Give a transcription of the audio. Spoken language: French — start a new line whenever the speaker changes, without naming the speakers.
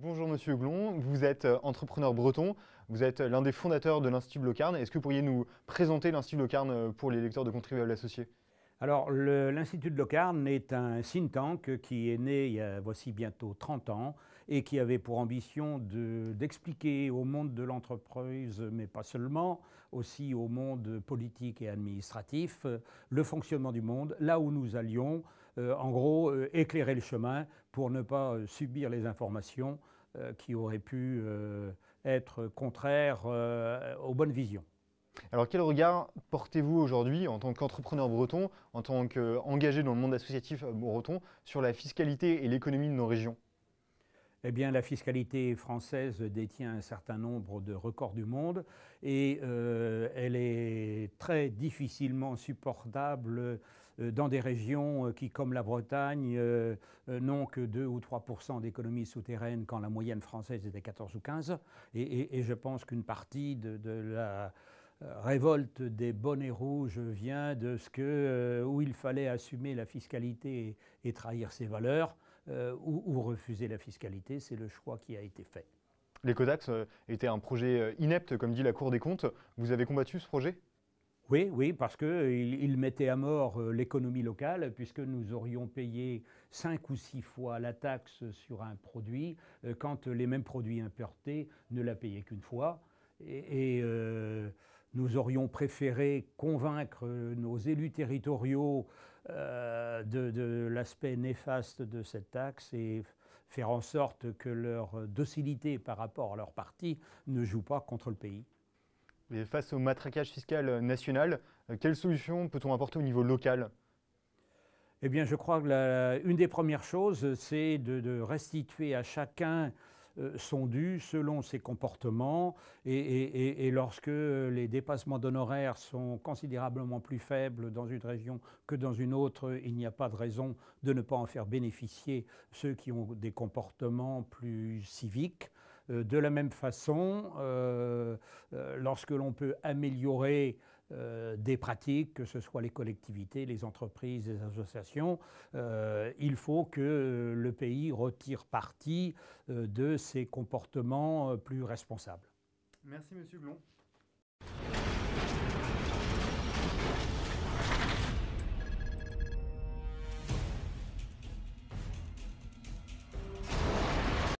Bonjour Monsieur Huglon, vous êtes entrepreneur breton, vous êtes l'un des fondateurs de l'Institut Locarne. Est-ce que vous pourriez nous présenter l'Institut Locarne pour les lecteurs de contribuables associés?
Alors, l'Institut de Locarne est un think tank qui est né il y a voici bientôt 30 ans et qui avait pour ambition d'expliquer au monde de l'entreprise, mais pas seulement, aussi au monde politique et administratif, le fonctionnement du monde, là où nous allions, en gros, éclairer le chemin pour ne pas subir les informations qui auraient pu être contraires aux bonnes visions.
Alors quel regard portez-vous aujourd'hui en tant qu'entrepreneur breton, en tant qu'engagé dans le monde associatif breton, sur la fiscalité et l'économie de nos régions?
Eh bien, la fiscalité française détient un certain nombre de records du monde et elle est très difficilement supportable dans des régions qui, comme la Bretagne, n'ont que 2 ou 3% d'économie souterraine quand la moyenne française est de 14 ou 15. Et je pense qu'une partie de la révolte des bonnets rouges vient de ce que, où il fallait assumer la fiscalité et trahir ses valeurs. Ou refuser la fiscalité, c'est le choix qui a été fait.
L'écotaxe était un projet inepte, comme dit la Cour des comptes. Vous avez combattu ce projet?
Oui, oui, parce qu'il mettait à mort l'économie locale, puisque nous aurions payé 5 ou 6 fois la taxe sur un produit, quand les mêmes produits importés ne la payaient qu'une fois. Nous aurions préféré convaincre nos élus territoriaux de l'aspect néfaste de cette taxe et faire en sorte que leur docilité par rapport à leur parti ne joue pas contre le pays.
Et face au matraquage fiscal national, quelles solutions peut-on apporter au niveau local?
Eh bien, je crois que une des premières choses, c'est de restituer à chacun son dû selon ses comportements et lorsque les dépassements d'honoraires sont considérablement plus faibles dans une région que dans une autre, il n'y a pas de raison de ne pas en faire bénéficier ceux qui ont des comportements plus civiques. De la même façon, lorsque l'on peut améliorer des pratiques, que ce soit les collectivités, les entreprises, les associations, il faut que le pays retire parti de ses comportements plus responsables.
Merci Monsieur Blond.